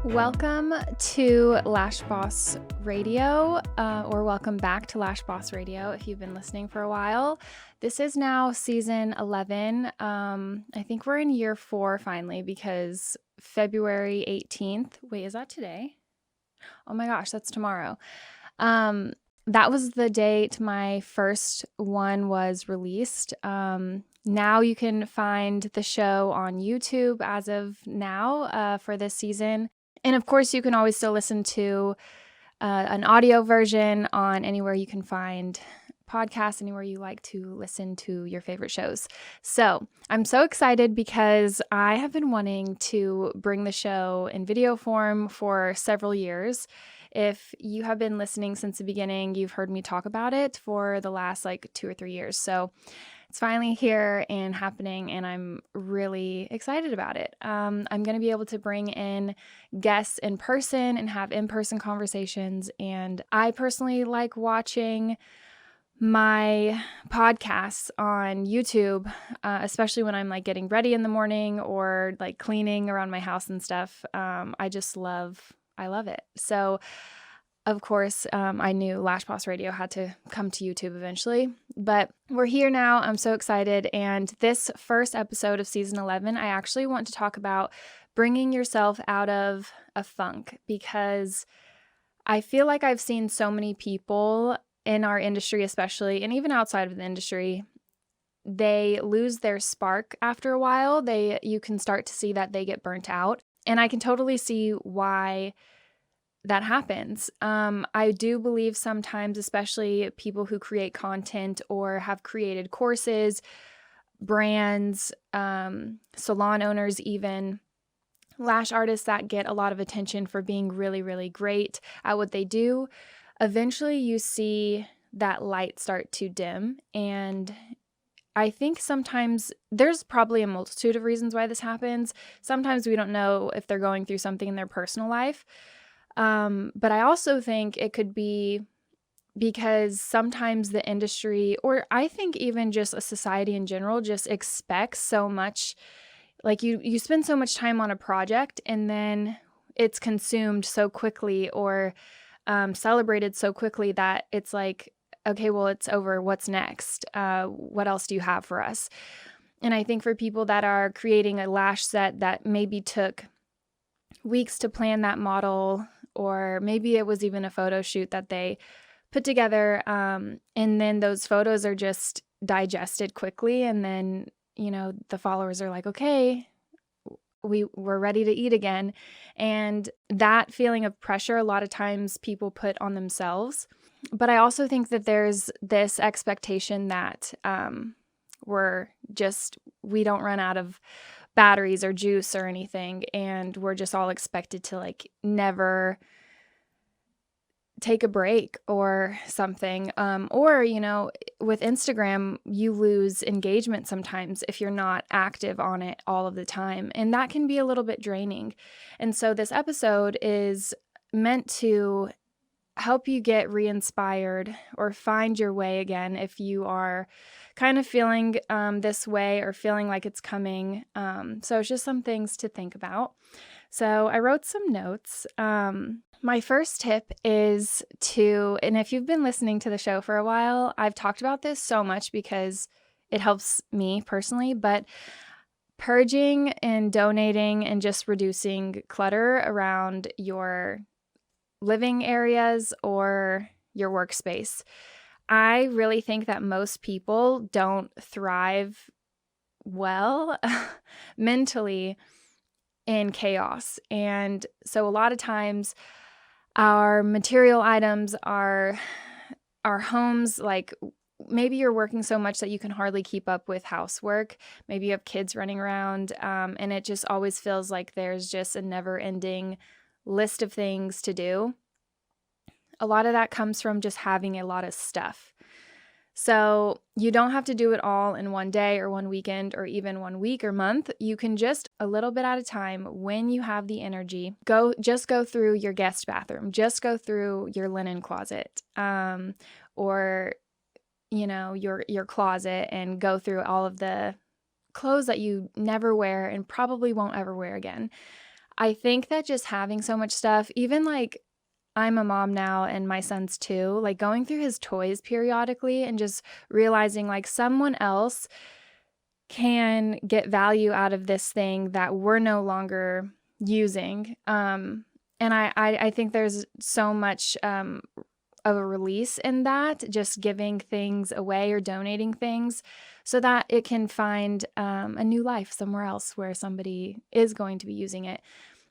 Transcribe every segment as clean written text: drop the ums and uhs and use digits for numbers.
Welcome to Lash Boss Radio, or welcome back to Lash Boss Radio if you've been listening for a while. This is now season 11. I think we're in year 4 finally because February 18th. Wait, is that today? Oh my gosh, that's tomorrow. That was the date my first one was released. Now you can find the show on YouTube as of now for this season. And of course, you can always still listen to an audio version on anywhere you can find podcasts, anywhere you like to listen to your favorite shows. So I'm so excited because I have been wanting to bring the show in video form for several years. If you have been listening since the beginning, you've heard me talk about it for the last 2 or 3 years. So it's finally here and happening, and I'm really excited about it. I'm going to be able to bring in guests in person and have in-person conversations, and I personally like watching my podcasts on YouTube, especially when I'm getting ready in the morning or cleaning around my house and stuff. I love it. So of course, I knew Lash Boss Radio had to come to YouTube eventually, but we're here now. I'm so excited. And this first episode of season 11, I actually want to talk about bringing yourself out of a funk, because I feel like I've seen so many people in our industry, especially, and even outside of the industry, they lose their spark after a while. You can start to see that they get burnt out. And I can totally see why that happens. I do believe sometimes, especially people who create content or have created courses, brands, salon owners, even lash artists that get a lot of attention for being really, really great at what they do, eventually you see that light start to dim. And I think sometimes there's probably a multitude of reasons why this happens. Sometimes we don't know if they're going through something in their personal life. But I also think it could be because sometimes the industry, or I think even just a society in general, just expects so much. You spend so much time on a project and then it's consumed so quickly or celebrated so quickly that it's okay, well, it's over. What's next? What else do you have for us? And I think for people that are creating a lash set that maybe took weeks to plan that model, or maybe it was even a photo shoot that they put together, and then those photos are just digested quickly, and then, the followers are like, okay, we're ready to eat again. And that feeling of pressure, a lot of times people put on themselves. But I also think that there's this expectation that we don't run out of batteries or juice or anything, and we're just all expected to never take a break or something. Or with Instagram, you lose engagement sometimes if you're not active on it all of the time, and that can be a little bit draining. And so this episode is meant to help you get re-inspired or find your way again if you are kind of feeling this way or feeling like it's coming. So it's just some things to think about. So I wrote some notes. My first tip is and if you've been listening to the show for a while, I've talked about this so much because it helps me personally, but purging and donating and just reducing clutter around your living areas or your workspace. I really think that most people don't thrive well mentally in chaos. And so a lot of times our material items, our homes, maybe you're working so much that you can hardly keep up with housework. Maybe you have kids running around, and it just always feels like there's just a never-ending list of things to do. A lot of that comes from just having a lot of stuff. So you don't have to do it all in one day or one weekend or even 1 week or month. You can just a little bit at a time, when you have the energy, go through your guest bathroom, just go through your linen closet, or your closet, and go through all of the clothes that you never wear and probably won't ever wear again. I think that just having so much stuff, even like I'm a mom now and my son's too, like going through his toys periodically and just realizing like someone else can get value out of this thing that we're no longer using. And I think there's so much of a release in that, just giving things away or donating things so that it can find a new life somewhere else where somebody is going to be using it.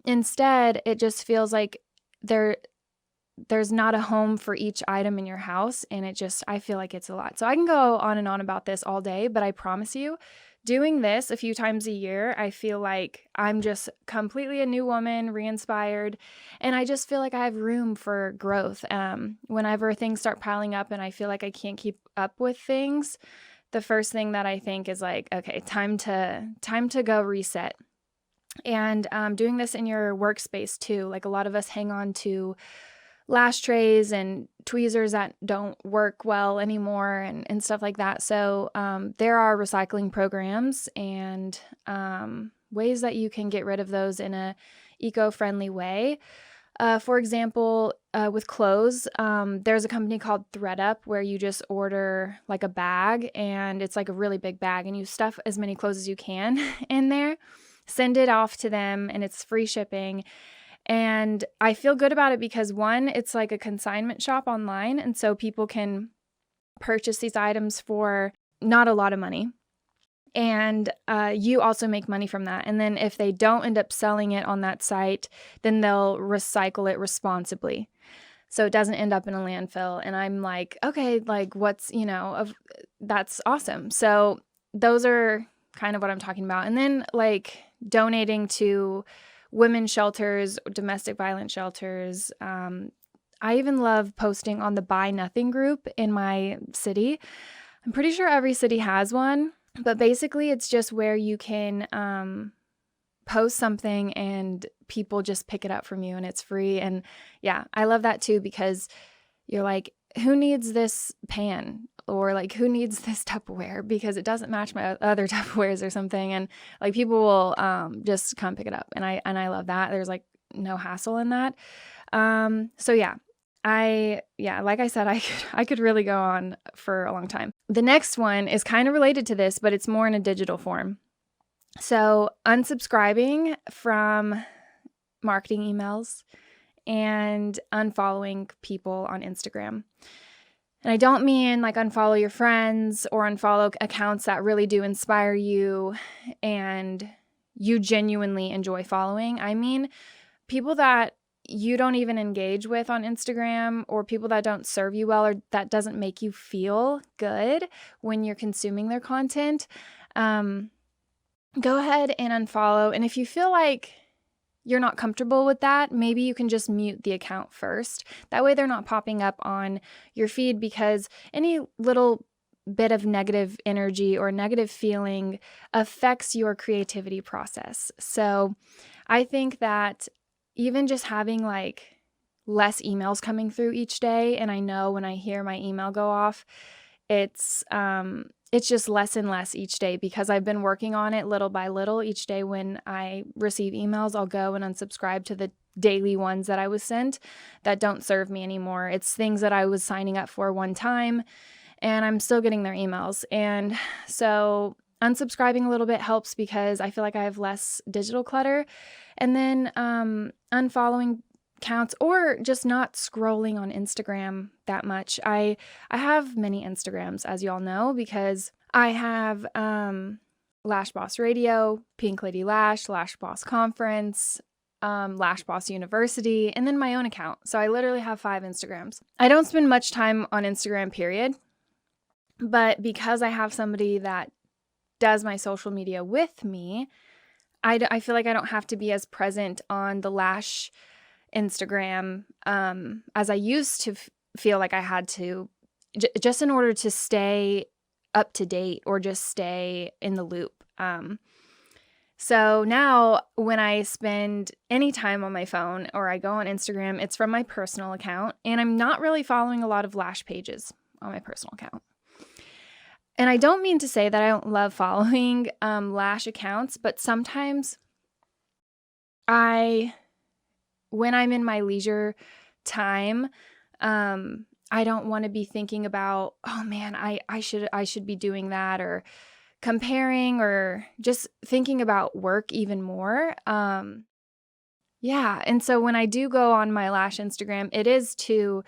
Instead, it just feels like there's not a home for each item in your house, and I feel like it's a lot. So I can go on and on about this all day, but I promise you, doing this a few times a year, I feel like I'm just completely a new woman, re-inspired, and I just feel like I have room for growth. Whenever things start piling up and I feel like I can't keep up with things, the first thing that I think is like, okay, time to go reset. And doing this in your workspace too. Like a lot of us hang on to lash trays and tweezers that don't work well anymore and stuff like that. So there are recycling programs and ways that you can get rid of those in a eco-friendly way. For example, with clothes, there's a company called ThreadUp where you just order like a bag, and it's like a really big bag, and you stuff as many clothes as you can in there, send it off to them, and it's free shipping. And I feel good about it because one, it's like a consignment shop online, and so people can purchase these items for not a lot of money. And you also make money from that. And then if they don't end up selling it on that site, then they'll recycle it responsibly, so it doesn't end up in a landfill. And I'm like, okay, like that's awesome. So those are kind of what I'm talking about. And then like donating to women's shelters, domestic violence shelters. I even love posting on the Buy Nothing group in my city. I'm pretty sure every city has one, but basically it's just where you can post something and people just pick it up from you and it's free. And yeah, I love that too, because you're like, who needs this pan? Or like, who needs this Tupperware because it doesn't match my other Tupperwares or something. And like people will just come pick it up. And I love that. There's like no hassle in that. So yeah, like I said, I could really go on for a long time. The next one is kind of related to this, but it's more in a digital form. So unsubscribing from marketing emails and unfollowing people on Instagram. And I don't mean like unfollow your friends or unfollow accounts that really do inspire you and you genuinely enjoy following. I mean people that you don't even engage with on Instagram, or people that don't serve you well, or that doesn't make you feel good when you're consuming their content. Go ahead and unfollow. And if you feel like you're not comfortable with that, maybe you can just mute the account first. That way they're not popping up on your feed, because any little bit of negative energy or negative feeling affects your creativity process. So I think that even just having like less emails coming through each day, and I know when I hear my email go off, it's just less and less each day, because I've been working on it little by little. Each day when I receive emails, I'll go and unsubscribe to the daily ones that I was sent that don't serve me anymore. It's things that I was signing up for one time and I'm still getting their emails. And so unsubscribing a little bit helps because I feel like I have less digital clutter. And then unfollowing accounts, or just not scrolling on Instagram that much. I have many Instagrams, as you all know, because I have Lash Boss Radio, Pink Lady Lash, Lash Boss Conference, Lash Boss University, and then my own account. So I literally have 5 Instagrams. I don't spend much time on Instagram, period. But because I have somebody that does my social media with me, I feel like I don't have to be as present on the Lash Instagram as I used to feel like I had to, just in order to stay up to date or just stay in the loop. So now when I spend any time on my phone or I go on Instagram, it's from my personal account, and I'm not really following a lot of Lash pages on my personal account. And I don't mean to say that I don't love following Lash accounts, but sometimes when I'm in my leisure time, I don't want to be thinking about, oh man, I should be doing that, or comparing, or just thinking about work even more. Yeah. And so when I do go on my Lash Instagram, it is to,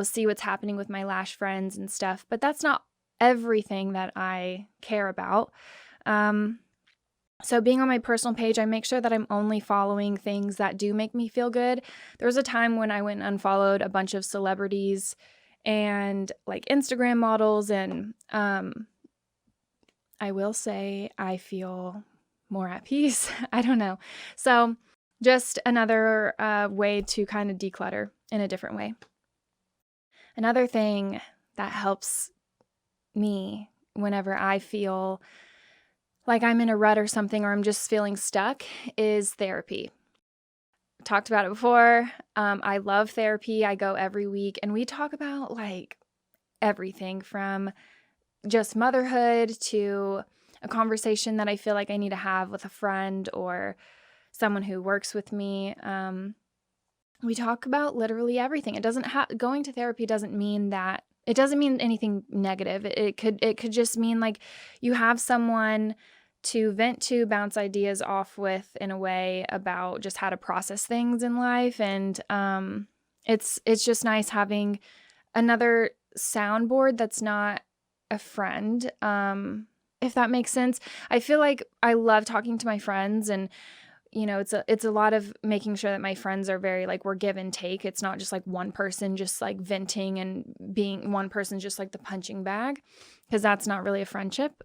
see what's happening with my Lash friends and stuff, but that's not everything that I care about. So being on my personal page, I make sure that I'm only following things that do make me feel good. There was a time when I went and unfollowed a bunch of celebrities and like Instagram models, and I will say I feel more at peace. I don't know. So just another way to kind of declutter in a different way. Another thing that helps me whenever I feel like I'm in a rut or something, or I'm just feeling stuck, is therapy. Talked about it before. I love therapy. I go every week, and we talk about like everything from just motherhood to a conversation that I feel like I need to have with a friend or someone who works with me. We talk about literally everything. It doesn't going to therapy doesn't mean that it doesn't mean anything negative. It could just mean like you have someone to vent to, bounce ideas off with in a way about just how to process things in life. And it's just nice having another soundboard that's not a friend, if that makes sense. I feel like I love talking to my friends, and it's a lot of making sure that my friends are very like, we're give and take. It's not just like one person just like venting and being one person just like the punching bag, because that's not really a friendship.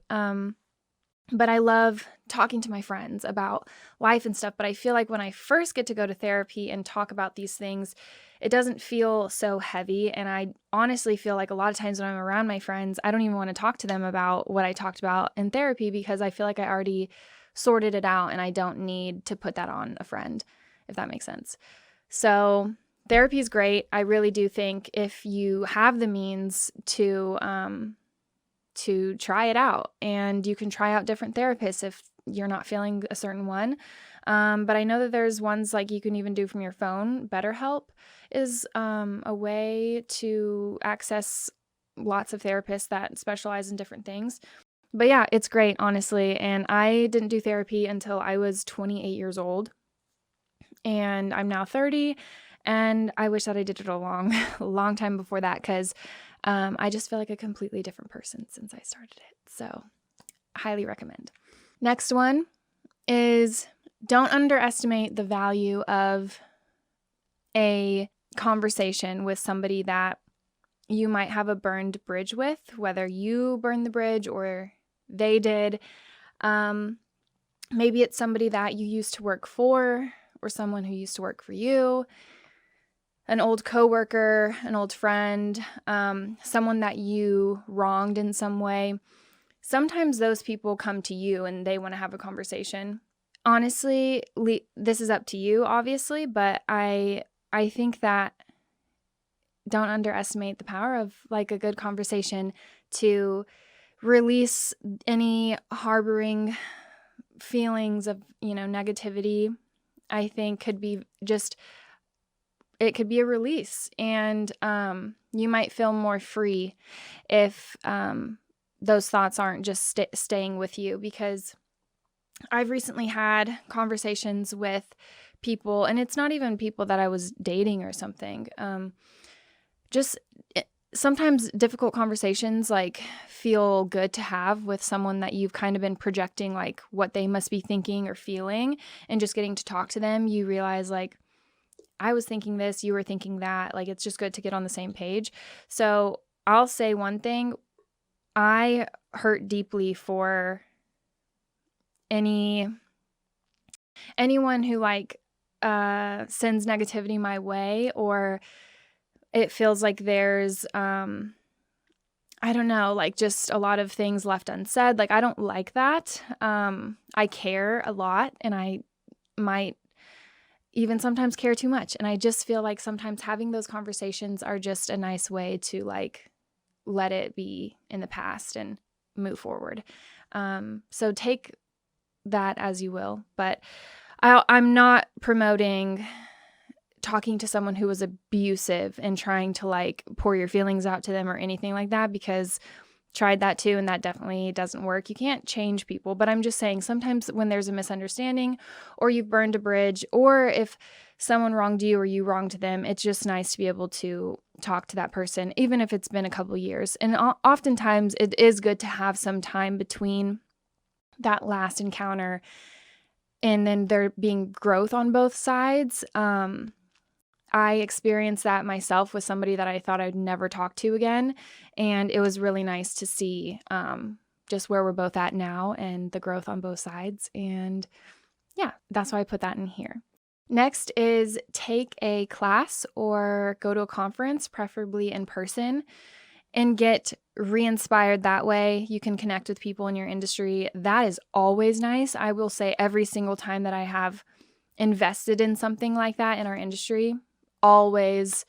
But I love talking to my friends about life and stuff. But I feel like when I first get to go to therapy and talk about these things, it doesn't feel so heavy. And I honestly feel like a lot of times when I'm around my friends, I don't even want to talk to them about what I talked about in therapy, because I feel like I already sorted it out and I don't need to put that on a friend, if that makes sense. So therapy is great. I really do think if you have the means to try it out, and you can try out different therapists if you're not feeling a certain one. But I know that there's ones like you can even do from your phone. BetterHelp is a way to access lots of therapists that specialize in different things. But yeah, it's great, honestly. And I didn't do therapy until I was 28 years old. And I'm now 30. And I wish that I did it a long time before that, because I just feel like a completely different person since I started it. So highly recommend. Next one is, don't underestimate the value of a conversation with somebody that you might have a burned bridge with, whether you burned the bridge or they did. Maybe it's somebody that you used to work for, or someone who used to work for you, an old coworker, an old friend, someone that you wronged in some way. Sometimes those people come to you and they want to have a conversation. Honestly, this is up to you, obviously, but I think that don't underestimate the power of like a good conversation to release any harboring feelings of, negativity. I think it could be a release, and you might feel more free if those thoughts aren't just staying with you, because I've recently had conversations with people, and it's not even people that I was dating or something. Sometimes difficult conversations like feel good to have with someone that you've kind of been projecting like what they must be thinking or feeling, and just getting to talk to them, you realize like, I was thinking this, you were thinking that. Like, it's just good to get on the same page. So I'll say one thing. I hurt deeply for anyone who like sends negativity my way, or it feels like there's I don't know, like just a lot of things left unsaid. Like, I don't like that. I care a lot, and I might even sometimes care too much. And I just feel like sometimes having those conversations are just a nice way to like let it be in the past and move forward. So take that as you will. But I'm not promoting talking to someone who was abusive and trying to like pour your feelings out to them or anything like that, because tried that too, and that definitely doesn't work. You can't change people, but I'm just saying sometimes when there's a misunderstanding or you've burned a bridge, or if someone wronged you or you wronged them, it's just nice to be able to talk to that person, even if it's been a couple years. And oftentimes it is good to have some time between that last encounter and then there being growth on both sides. I experienced that myself with somebody that I thought I'd never talk to again. And it was really nice to see just where we're both at now and the growth on both sides. And yeah, that's why I put that in here. Next is take a class or go to a conference, preferably in person, and get re-inspired that way. You can connect with people in your industry. That is always nice. I will say every single time that I have invested in something like that in our industry, always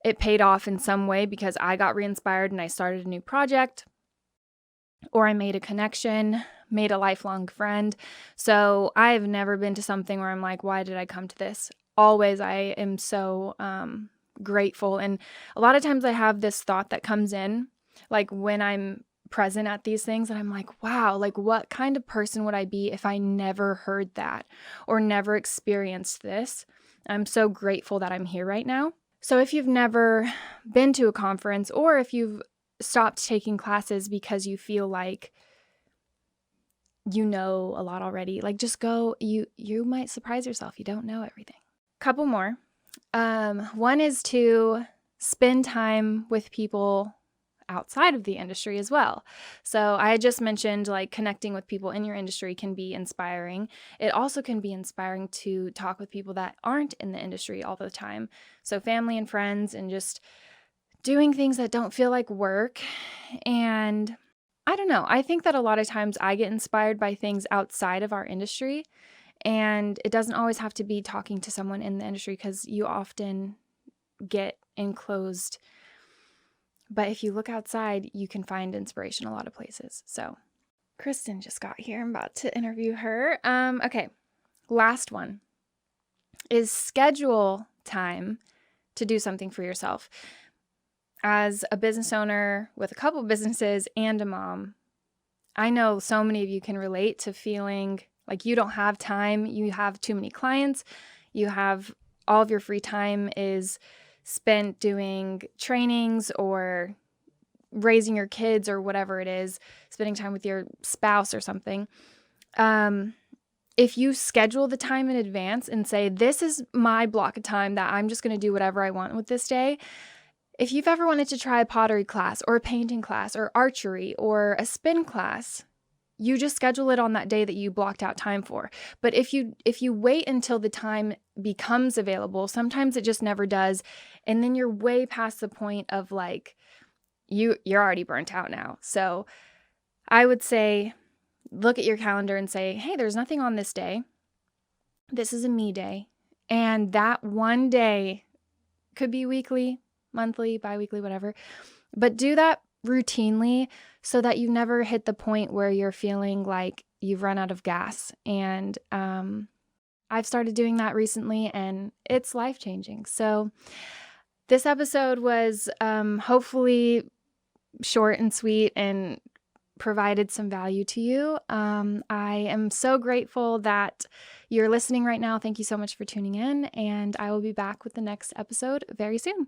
it paid off in some way because I got re-inspired and I started a new project, or I made a connection, made a lifelong friend. So I've never been to something where I'm like, why did I come to this? Always I am so grateful. And a lot of times I have this thought that comes in, like when I'm present at these things, and I'm like, wow, like what kind of person would I be if I never heard that or never experienced this? I'm so grateful that I'm here right now. So if you've never been to a conference, or if you've stopped taking classes because you feel like you know a lot already, like just go. You might surprise yourself. You don't know everything. Couple more. One is to spend time with people outside of the industry as well. So I had just mentioned like connecting with people in your industry can be inspiring. It also can be inspiring to talk with people that aren't in the industry all the time. So family and friends, and just doing things that don't feel like work. And I don't know, I think that a lot of times I get inspired by things outside of our industry, and it doesn't always have to be talking to someone in the industry because you often get enclosed. But if you look outside, you can find inspiration a lot of places. So Kristen just got here. I'm about to interview her. Okay, last one is schedule time to do something for yourself. As a business owner with a couple businesses and a mom, I know so many of you can relate to feeling like you don't have time. You have too many clients. You have all of your free time is spent doing trainings or raising your kids or whatever it is, spending time with your spouse or something. If you schedule the time in advance and say, this is my block of time that I'm just going to do whatever I want with this day. If you've ever wanted to try a pottery class or a painting class or archery or a spin class, you just schedule it on that day that you blocked out time for. But if you wait until the time becomes available, sometimes it just never does. And then you're way past the point of like, you're already burnt out now. So I would say, look at your calendar and say, hey, there's nothing on this day. This is a me day. And that one day could be weekly, monthly, bi-weekly, whatever. But do that routinely so that you never hit the point where you're feeling like you've run out of gas. And I've started doing that recently, and it's life-changing. So this episode was hopefully short and sweet and provided some value to you. I am so grateful that you're listening right now. Thank you so much for tuning in, and I will be back with the next episode very soon.